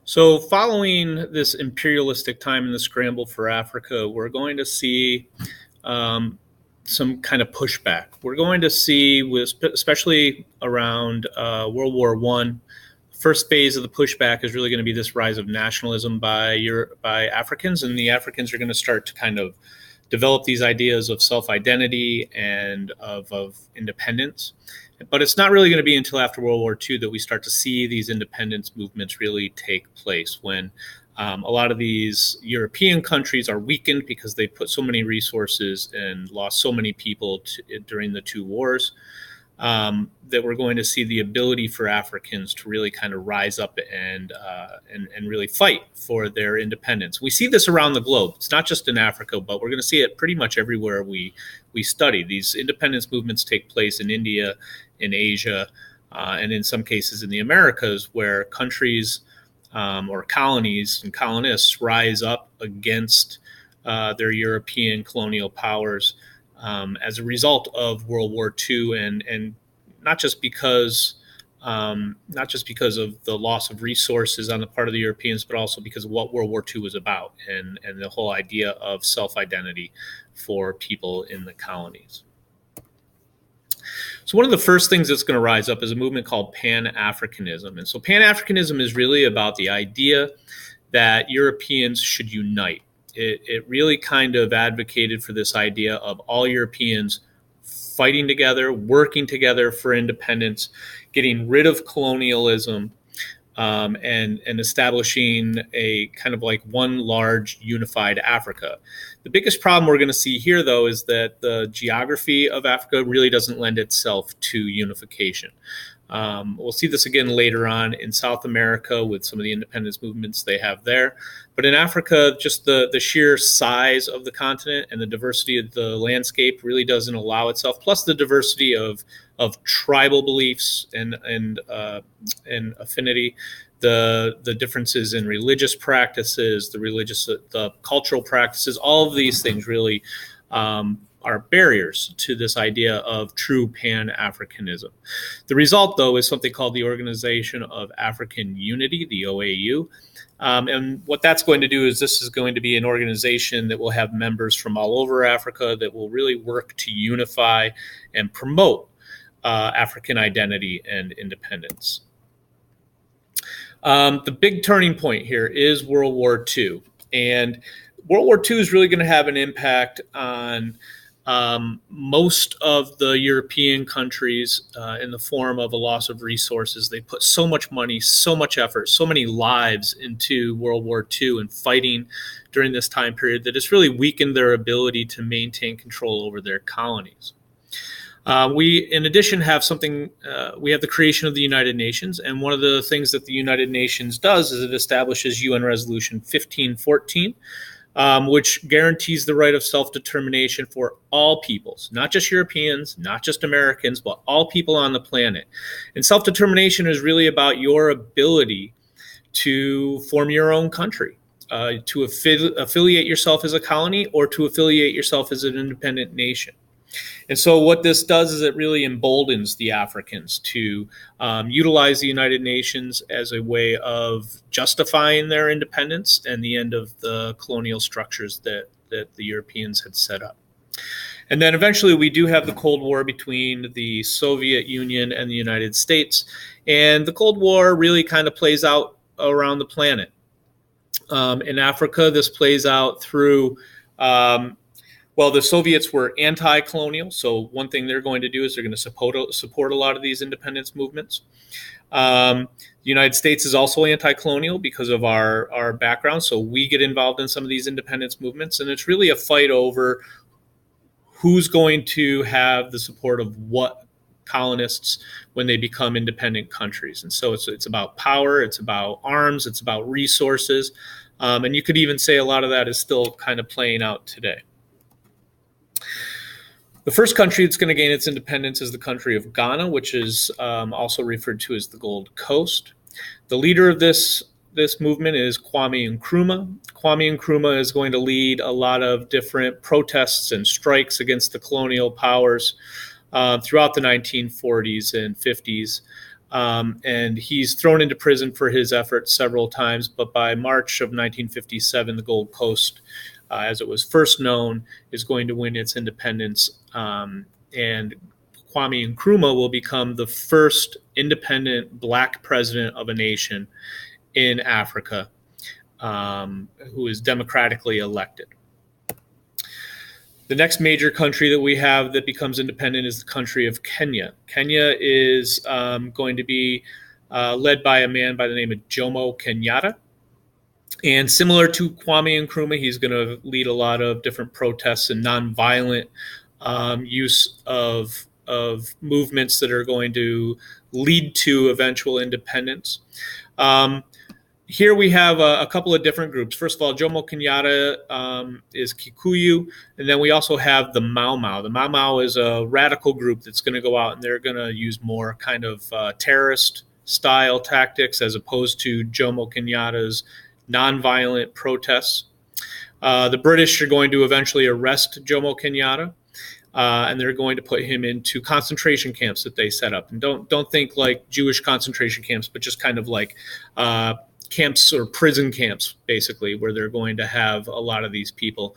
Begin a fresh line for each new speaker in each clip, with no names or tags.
So, following this imperialistic time in the scramble for Africa, we're going to see um, some kind of pushback. We're going to see, especially around World War One, first phase of the pushback is really going to be this rise of nationalism by Africans, and the Africans are going to start to kind of develop these ideas of self-identity and of independence. But it's not really going to be until after World War II that we start to see these independence movements really take place, when a lot of these European countries are weakened because they put so many resources and lost so many people during the two wars, that we're going to see the ability for Africans to really kind of rise up and really fight for their independence. We see this around the globe. It's not just in Africa, but we're going to see it pretty much everywhere we study. These independence movements take place in India, in Asia, and in some cases in the Americas, where countries or colonies and colonists rise up against their European colonial powers as a result of World War II, and not just because of the loss of resources on the part of the Europeans, but also because of what World War II was about, and the whole idea of self-identity for people in the colonies. So one of the first things that's going to rise up is a movement called Pan-Africanism. And so Pan-Africanism is really about the idea that Europeans should unite. It really kind of advocated for this idea of all Europeans fighting together, working together for independence, getting rid of colonialism, and establishing a kind of like one large unified Africa. The biggest problem we're going to see here, though, is that the geography of Africa really doesn't lend itself to unification. We'll see this again later on in South America with some of the independence movements they have there. But in Africa, just the sheer size of the continent and the diversity of the landscape really doesn't allow itself, plus the diversity of tribal beliefs and affinity, the differences in religious practices, the cultural practices. All of these things really are barriers to this idea of true Pan-Africanism. The result, though, is something called the Organization of African Unity, the OAU. And what that's going to do is this is going to be an organization that will have members from all over Africa that will really work to unify and promote African identity and independence. The big turning point here is World War II. And World War II is really going to have an impact on most of the European countries in the form of a loss of resources. They put so much money, so much effort, so many lives into World War II and fighting during this time period that it's really weakened their ability to maintain control over their colonies. We, in addition, have we have the creation of the United Nations. And one of the things that the United Nations does is it establishes UN Resolution 1514, which guarantees the right of self-determination for all peoples, not just Europeans, not just Americans, but all people on the planet. And self-determination is really about your ability to form your own country, to affiliate yourself as a colony or to affiliate yourself as an independent nation. And so what this does is it really emboldens the Africans to utilize the United Nations as a way of justifying their independence and the end of the colonial structures that the Europeans had set up. And then eventually we do have the Cold War between the Soviet Union and the United States. And the Cold War really kind of plays out around the planet. In Africa, this plays out through well, the Soviets were anti-colonial, so one thing they're going to do is they're going to support a lot of these independence movements. The United States is also anti-colonial because of our background, so we get involved in some of these independence movements, and it's really a fight over who's going to have the support of what colonists when they become independent countries. And so it's about power, it's about arms, it's about resources, and you could even say a lot of that is still kind of playing out today. The first country that's going to gain its independence is the country of Ghana, which is also referred to as the Gold Coast. The leader of this movement is Kwame Nkrumah. Kwame Nkrumah is going to lead a lot of different protests and strikes against the colonial powers throughout the 1940s and 50s. And he's thrown into prison for his efforts several times. But by March of 1957, the Gold Coast, as it was first known, is going to win its independence. And Kwame Nkrumah will become the first independent black president of a nation in Africa, who is democratically elected. The next major country that we have that becomes independent is the country of Kenya. Kenya is going to be led by a man by the name of Jomo Kenyatta. And similar to Kwame Nkrumah, he's going to lead a lot of different protests and nonviolent use of movements that are going to lead to eventual independence. Here we have a couple of different groups. First of all, Jomo Kenyatta is Kikuyu, and then we also have the Mau Mau. The Mau Mau is a radical group that's going to go out and they're going to use more kind of terrorist-style tactics as opposed to Jomo Kenyatta's nonviolent protests. The British are going to eventually arrest Jomo Kenyatta, and they're going to put him into concentration camps that they set up. And don't think like Jewish concentration camps, but just kind of like camps or prison camps, basically, where they're going to have a lot of these people.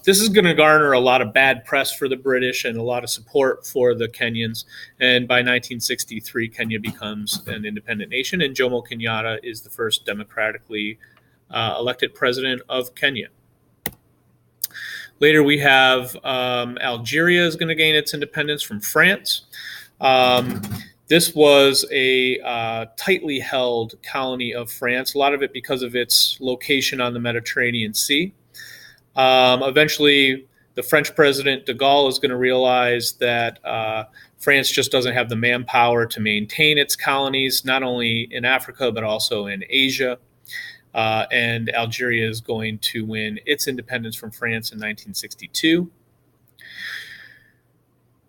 This is going to garner a lot of bad press for the British and a lot of support for the Kenyans. And by 1963, Kenya becomes an independent nation, and Jomo Kenyatta is the first democratically elected president of Kenya. Later, we have Algeria is going to gain its independence from France. This was a tightly held colony of France, a lot of it because of its location on the Mediterranean Sea. Eventually, the French president de Gaulle is going to realize that France just doesn't have the manpower to maintain its colonies, not only in Africa, but also in Asia. And Algeria is going to win its independence from France in 1962.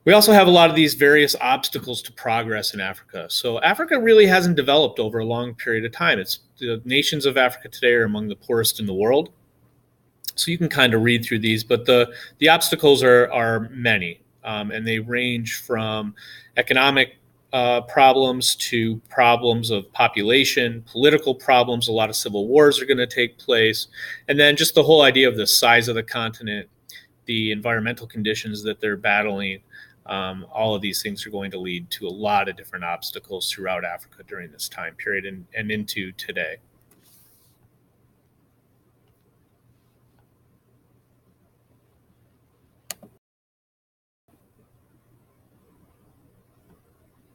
We also have a lot of these various obstacles to progress in Africa. So Africa really hasn't developed over a long period of time. The nations of Africa today are among the poorest in the world. So you can kind of read through these, but the obstacles are many, and they range from economic problems to problems of population, political problems. A lot of civil wars are going to take place, and then just the whole idea of the size of the continent, the environmental conditions that they're battling. All of these things are going to lead to a lot of different obstacles throughout Africa during this time period and into today.